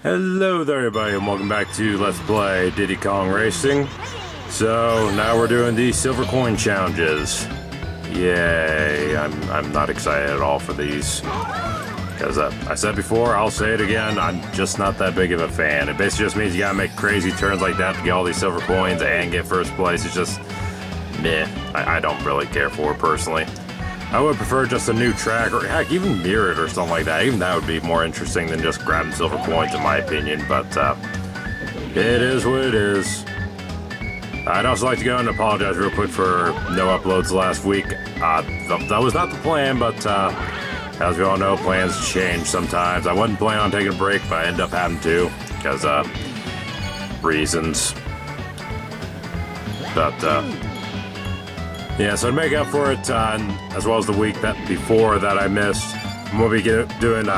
Hello there everybody and welcome back to Let's Play Diddy Kong Racing. So now we're doing the silver coin challenges. Yay, I'm not excited at all for these. Because I said before, I'll say it again, I'm just not that big of a fan. It basically just means you gotta make crazy turns like that to get all these silver coins and get first place. It's just, meh, I don't really care for it personally. I would prefer just a new track, or heck, even mirror it or something like that. Even that would be more interesting than just grabbing silver coins, in my opinion. But it is what it is. I'd also like to go and apologize real quick for no uploads last week. That was not the plan, but as we all know, plans change sometimes. I wasn't planning on taking a break, but I ended up having to because reasons. But yeah, so to make up for it, as well as the week that before that I missed, I'm going to be doing 4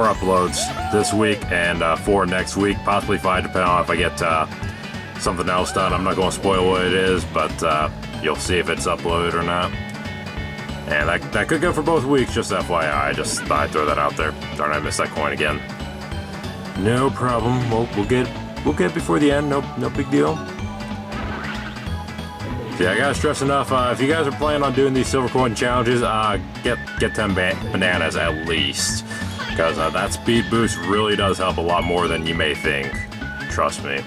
uploads this week and 4 next week, possibly 5, depending on if I get something else done. I'm not going to spoil what it is, but you'll see if it's uploaded or not. And that could go for both weeks, just FYI. I just thought I'd throw that out there. Darn, I missed that coin again. No problem. We'll get before the end. No big deal. Yeah, I gotta stress enough, if you guys are planning on doing these silver coin challenges, get 10 bananas at least. Because that speed boost really does help a lot more than you may think. Trust me.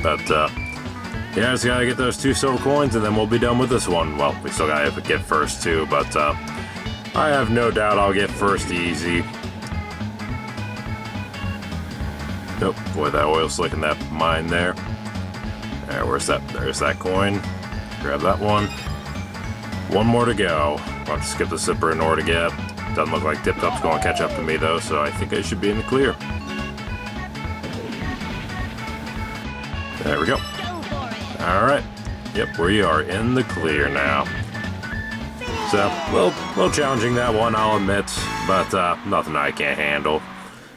But, yeah, just gotta get those 2 silver coins and then we'll be done with this one. Well, we still gotta get first too, but I have no doubt I'll get first easy. Nope, boy, that oil slick in that mine there. Where's that? There's that coin. Grab that one. One more to go. I'll have to skip the zipper in order to get. Doesn't look like Tip Top's going to catch up to me though, so I think I should be in the clear. There we go. Alright. Yep, we are in the clear now. So, little challenging that one, I'll admit, but nothing I can't handle.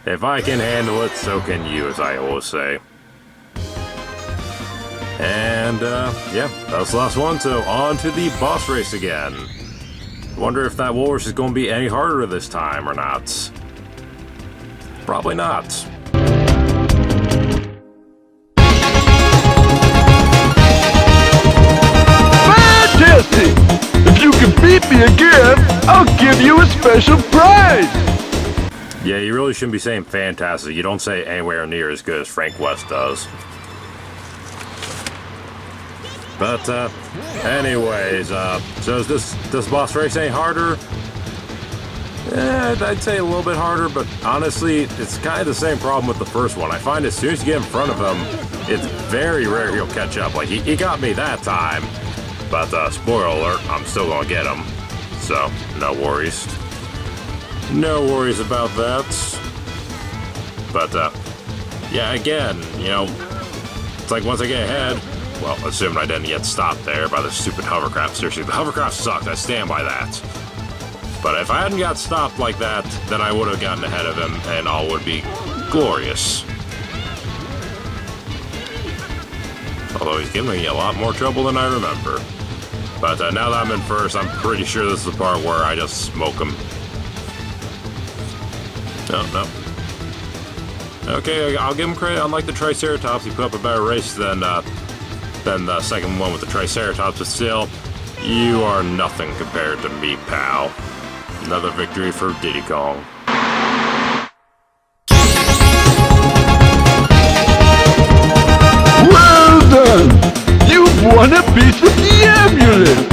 If I can handle it, so can you, as I always say. And, yeah, that was the last one, so on to the boss race again. Wonder if that walrus is going to be any harder this time or not. Probably not. Fantastic! If you can beat me again, I'll give you a special prize! Yeah, you really shouldn't be saying fantastic. You don't say anywhere near as good as Frank West does. But, anyways, so is this boss race any harder? I'd say a little bit harder, but honestly, it's kind of the same problem with the first one. I find as soon as you get in front of him, it's very rare he'll catch up. Like, he got me that time, but, spoiler alert, I'm still gonna get him. So, no worries. No worries about that. But, yeah, again, you know, it's like once I get ahead, well, assuming I didn't get stopped there by the stupid hovercraft. Seriously, the hovercraft sucked. I stand by that. But if I hadn't got stopped like that, then I would have gotten ahead of him, and all would be glorious. Although he's giving me a lot more trouble than I remember. But now that I'm in first, I'm pretty sure this is the part where I just smoke him. No. Okay, I'll give him credit. Unlike the Triceratops, he put up a better race than the second one with the Triceratops, but still, you are nothing compared to me, pal. Another victory for Diddy Kong. Well done! You've won a piece of the amulet!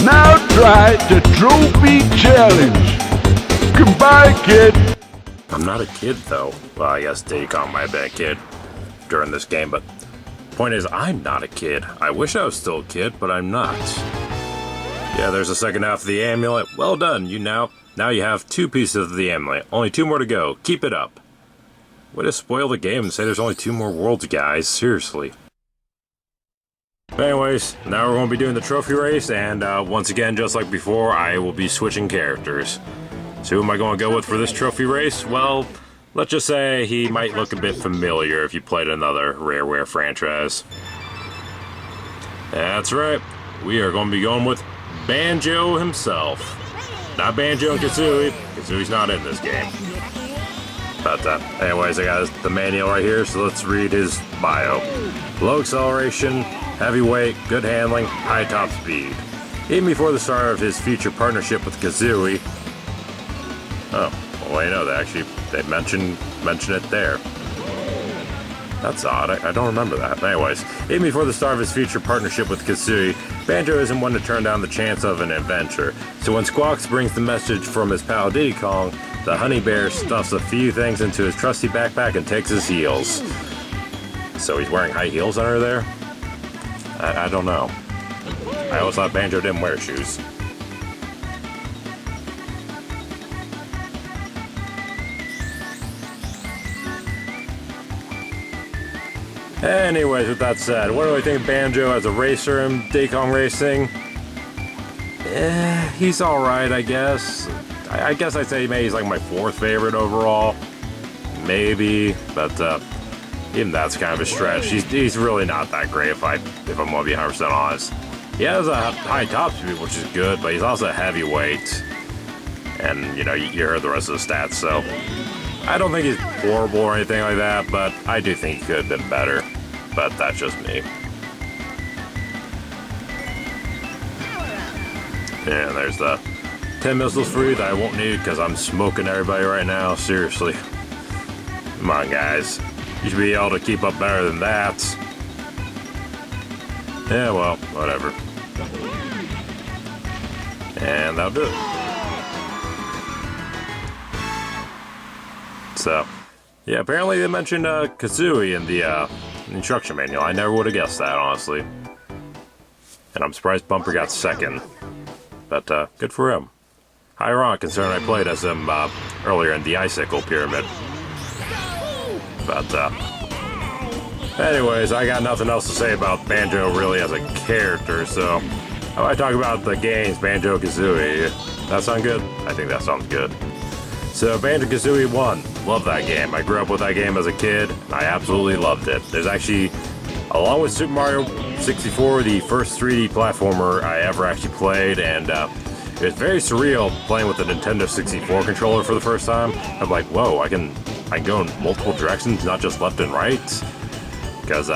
Now try the trophy challenge. Goodbye, kid! I'm not a kid, though. Well, I guess Diddy Kong might have been a kid during this game, but point is, I'm not a kid. I wish I was still a kid, but I'm not. Yeah, there's the second half of the amulet. Well done. Now you have 2 pieces of the amulet. Only 2 more to go. Keep it up. Way to spoil the game and say there's only 2 more worlds, guys. Seriously. But anyways, now we're going to be doing the trophy race, and once again, just like before, I will be switching characters. So who am I going to go with for this trophy race? Well, let's just say he might look a bit familiar if you played another Rareware franchise. That's right. We are going to be going with Banjo himself. Not Banjo and Kazooie. Kazooie's not in this game. But anyways, I got the manual right here, so let's read his bio. Low acceleration, heavyweight, good handling, high top speed. Even before the start of his future partnership with Kazooie. Oh, well, you know, they mention it there. That's odd. I don't remember that. Anyways, even before the start of his future partnership with Kazooie, Banjo isn't one to turn down the chance of an adventure. So when Squawks brings the message from his pal Diddy Kong, the honey bear stuffs a few things into his trusty backpack and takes his heels. So he's wearing high heels under there? I don't know. I always thought Banjo didn't wear shoes. Anyways, with that said, what do I think of Banjo as a racer in Diddy Kong Racing? He's alright, I guess. I guess I'd say maybe he's like my 4th favorite overall. Maybe, but even that's kind of a stretch. He's really not that great if I'm gonna be 100% honest. He has a high top speed, which is good, but he's also a heavyweight. And, you know, you heard the rest of the stats, so I don't think he's horrible or anything like that, but I do think he could have been better. But that's just me. And there's the 10 missiles for you that I won't need because I'm smoking everybody right now. Seriously. Come on, guys. You should be able to keep up better than that. Yeah, well, whatever. And that'll do it. So, yeah, apparently they mentioned Kazooie in the instruction manual. I never would have guessed that, honestly. And I'm surprised Bumper got 2nd. But good for him. Ironic, considering I played as him earlier in the Icicle Pyramid. But, anyways, I got nothing else to say about Banjo really as a character, so how about I talk about the games Banjo-Kazooie? That sound good? I think that sounds good. So, Banjo-Kazooie 1, love that game. I grew up with that game as a kid. I absolutely loved it. There's actually, along with Super Mario 64, the first 3D platformer I ever actually played, and it was very surreal playing with the Nintendo 64 controller for the first time. I'm like, whoa, I can go in multiple directions, not just left and right. Because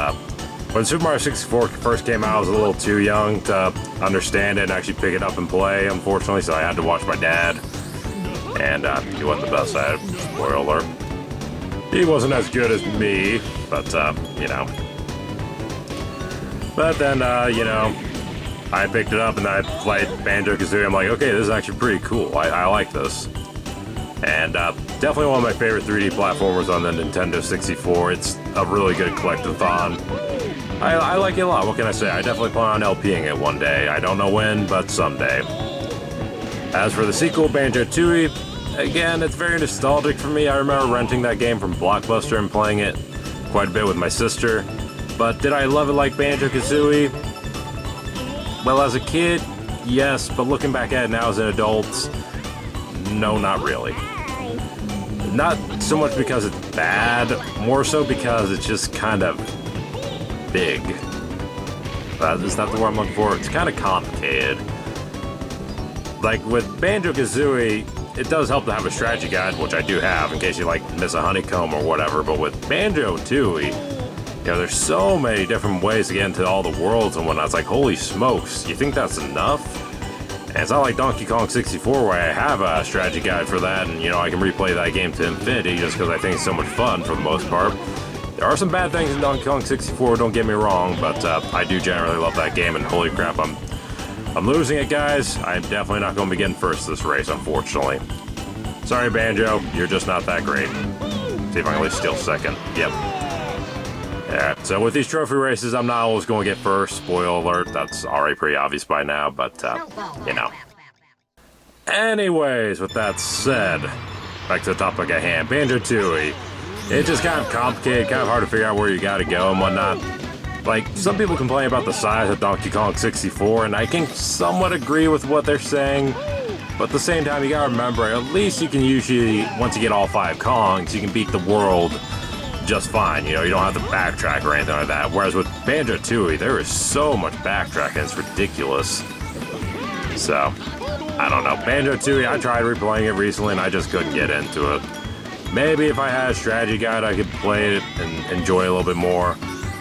when Super Mario 64 first came out, I was a little too young to understand it and actually pick it up and play, unfortunately, so I had to watch my dad. And he wasn't the best at it, spoiler alert. He wasn't as good as me, but, you know. But then, you know, I picked it up and I played Banjo-Kazooie. I'm like, okay, this is actually pretty cool. I like this. And definitely one of my favorite 3D platformers on the Nintendo 64. It's a really good collectathon. I like it a lot. What can I say? I definitely plan on LPing it one day. I don't know when, but someday. As for the sequel, Banjo-Tooie, again, it's very nostalgic for me. I remember renting that game from Blockbuster and playing it quite a bit with my sister. But did I love it like Banjo-Kazooie? Well, as a kid, yes, but looking back at it now as an adult, no, not really. Not so much because it's bad, more so because it's just kind of big. Is that the word I'm looking for? It's kind of complicated. Like with Banjo-Kazooie, it does help to have a strategy guide, which I do have in case you like miss a honeycomb or whatever, but with Banjo-Tooie, you know, there's so many different ways to get into all the worlds and whatnot. It's like, holy smokes, you think that's enough? And it's not like Donkey Kong 64 where I have a strategy guide for that and, you know, I can replay that game to infinity just because I think it's so much fun for the most part. There are some bad things in Donkey Kong 64, don't get me wrong, but I do generally love that game, and holy crap, I'm losing it, guys. I'm definitely not going to be getting first this race, unfortunately. Sorry, Banjo, you're just not that great. See if I can at least steal 2nd. Yep. Alright, so with these trophy races, I'm not always going to get first. Spoiler alert, that's already pretty obvious by now, but, you know. Anyways, with that said, back to the topic at hand, Banjo-Tooie. It's just kind of complicated, kind of hard to figure out where you gotta go and whatnot. Like, some people complain about the size of Donkey Kong 64, and I can somewhat agree with what they're saying, but at the same time, you gotta remember, at least you can usually, once you get all 5 Kongs, you can beat the world just fine. You know, you don't have to backtrack or anything like that. Whereas with Banjo-Tooie, there is so much backtracking, it's ridiculous. So, I don't know. Banjo-Tooie, I tried replaying it recently and I just couldn't get into it. Maybe if I had a strategy guide, I could play it and enjoy it a little bit more.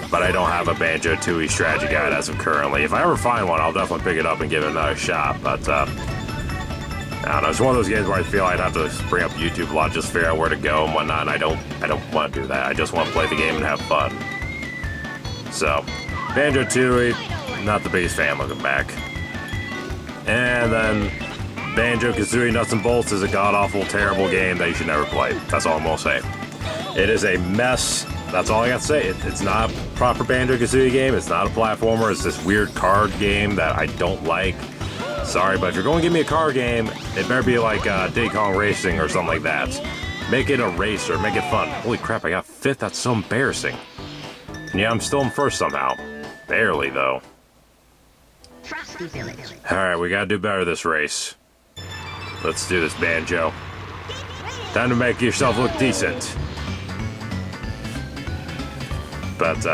But I don't have a Banjo-Tooie strategy guide as of currently. If I ever find one, I'll definitely pick it up and give it another shot. But I don't know. It's one of those games where I feel I'd have to bring up YouTube a lot, just figure out where to go and whatnot. And I don't want to do that. I just want to play the game and have fun. So, Banjo-Tooie, not the biggest fan looking back. And then Banjo-Kazooie Nuts and Bolts is a god-awful, terrible game that you should never play. That's all I'm gonna say. It is a mess. That's all I got to say. It's not a proper Banjo-Kazooie game. It's not a platformer. It's this weird card game that I don't like. Sorry, but if you're going to give me a car game, it better be like Diddy Kong Racing or something like that. Make it a racer. Make it fun. Holy crap, I got 5th. That's so embarrassing. And yeah, I'm still in 1st somehow. Barely, though. Alright, we gotta do better this race. Let's do this, Banjo. Time to make yourself look decent. But,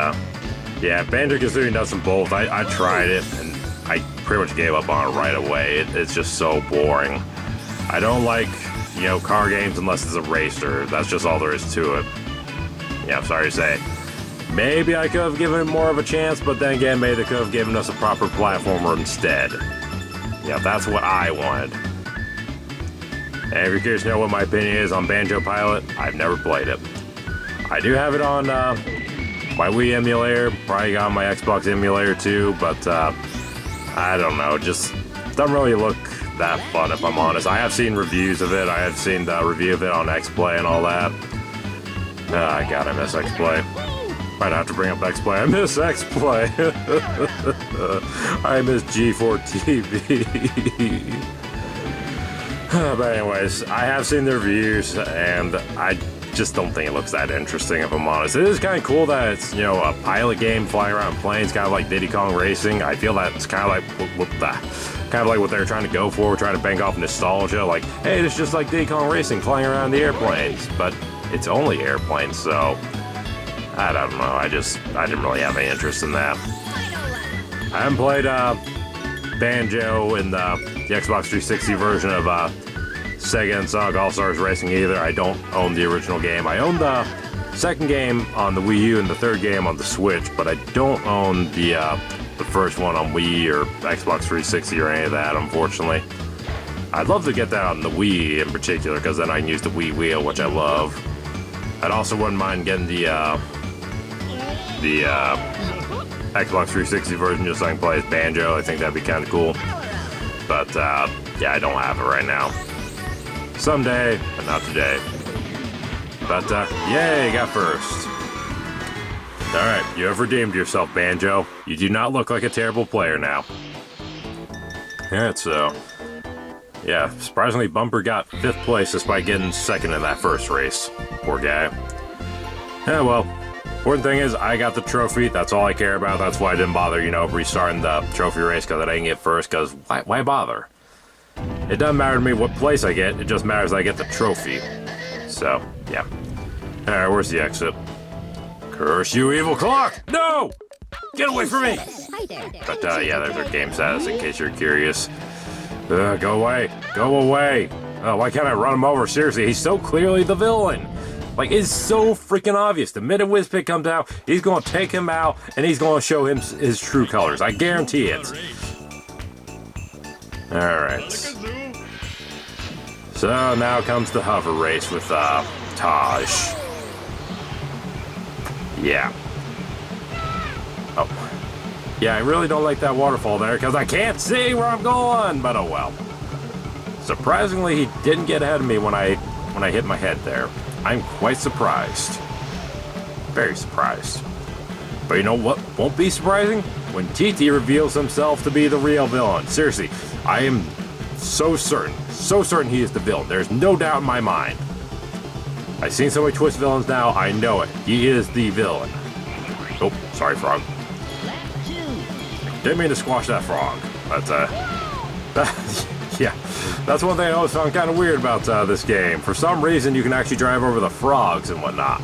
yeah, Banjo-Kazooie Nuts and Bolts, I tried it, and I pretty much gave up on it right away. It's just so boring. I don't like, you know, car games unless it's a racer. That's just all there is to it. Yeah, I'm sorry to say. Maybe I could have given it more of a chance, but then again, maybe they could have given us a proper platformer instead. Yeah, that's what I wanted. And if you're curious to know what my opinion is on Banjo Pilot, I've never played it. I do have it on my Wii emulator, probably got on my Xbox emulator too, but I don't know, just doesn't really look that fun if I'm honest. I have seen reviews of it, I have seen the review of it on X-Play and all that. God, I miss X-Play. Might have to bring up X-Play. I miss X-Play. I miss G4 TV. But anyways, I have seen the reviews, and I just don't think it looks that interesting, if I'm honest. It is kind of cool that it's, you know, a pilot game flying around planes, kind of like Diddy Kong Racing. I feel that's kind of like what they're trying to go for, trying to bank off nostalgia. Like, hey, it's just like Diddy Kong Racing, flying around the airplanes, but it's only airplanes, so I don't know. I didn't really have any interest in that. I haven't played Banjo in the Xbox 360 version of Sega and Sonic All-Stars Racing either. I don't own the original game. I own the second game on the Wii U and the third game on the Switch, but I don't own the first one on Wii or Xbox 360 or any of that, unfortunately. I'd love to get that on the Wii in particular, because then I can use the Wii wheel, which I love. I'd also wouldn't mind getting the Xbox 360 version just so I can play as Banjo. I think that'd be kind of cool. But, yeah, I don't have it right now. Someday, but not today. But, yay, got first. Alright, you have redeemed yourself, Banjo. You do not look like a terrible player now. Alright, so... yeah, surprisingly, Bumper got 5th place despite getting 2nd in that first race. Poor guy. Yeah, well, important thing is, I got the trophy. That's all I care about. That's why I didn't bother, you know, restarting the trophy race, because I didn't get first, because why bother? It doesn't matter to me what place I get, it just matters I get the trophy. So, yeah. Alright, where's the exit? Curse you, evil clock! No! Get away from me! But, yeah, there's our game status, in case you're curious. Go away. Go away. Oh, why can't I run him over? Seriously, he's so clearly the villain. Like, it's so freaking obvious. The minute Wizpig comes out, he's going to take him out, and he's going to show him his true colors. I guarantee it. Alright. So, now comes the hover race with, Taj. Yeah. Oh. Yeah, I really don't like that waterfall there, because I can't see where I'm going, but oh well. Surprisingly, he didn't get ahead of me when I hit my head there. I'm quite surprised. Very surprised. But you know what won't be surprising? When TT reveals himself to be the real villain. Seriously, I am so certain he is the villain. There's no doubt in my mind. I've seen so many Twist villains now, I know it. He is the villain. Oh, sorry, Frog. Didn't mean to squash that frog, but, yeah, that's one thing I always found kind of weird about this game. For some reason, you can actually drive over the frogs and whatnot.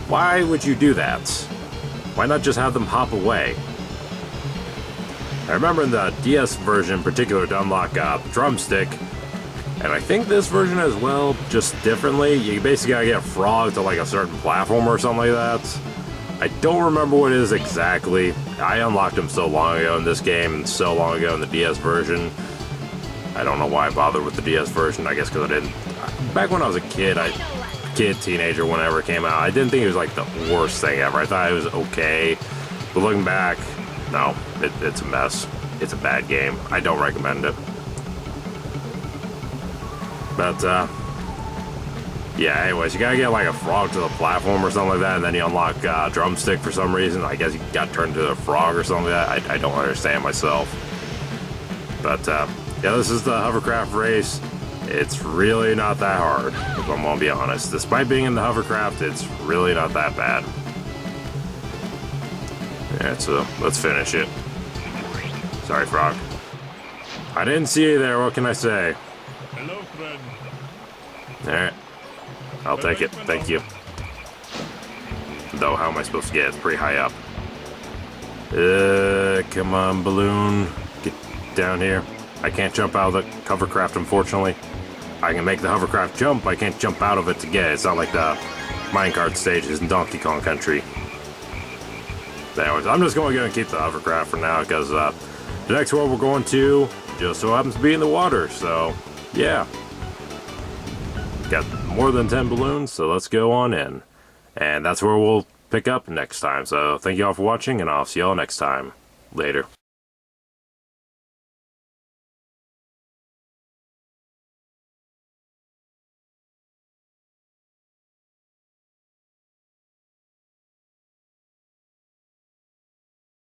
Why would you do that? Why not just have them hop away? I remember in the DS version in particular, to unlock Drumstick, And I think this version as well, just differently. You basically gotta get a frog to like a certain platform or something like that. I don't remember what it is exactly. I unlocked him so long ago in this game and so long ago in the DS version. I don't know why I bothered with the DS version. I guess because I didn't. Back when I was a kid, teenager, whenever it came out, I didn't think it was like the worst thing ever. I thought it was okay. But looking back, no, it's a mess. It's a bad game. I don't recommend it. But, yeah, anyways, you gotta get like a frog to the platform or something like that, and then you unlock drumstick for some reason. I guess you got turned into a frog or something like that. I don't understand myself. But, yeah, this is the hovercraft race. It's really not that hard, if I'm gonna be honest. Despite being in the hovercraft, it's really not that bad. Yeah, so let's finish it. Sorry, frog. I didn't see you there, what can I say? Hello, friend. Alright. I'll take it, thank you. Though, how am I supposed to get it? It's pretty high up. Come on, balloon. Get down here. I can't jump out of the hovercraft, unfortunately. I can make the hovercraft jump, I can't jump out of it to get it. It's not like the minecart stages in Donkey Kong Country. Anyways, I'm just going to go and keep the hovercraft for now, because the next world we're going to just so happens to be in the water, so yeah. Got more than 10 balloons, so let's go on in. And that's where we'll pick up next time. So thank you all for watching, and I'll see y'all next time. Later.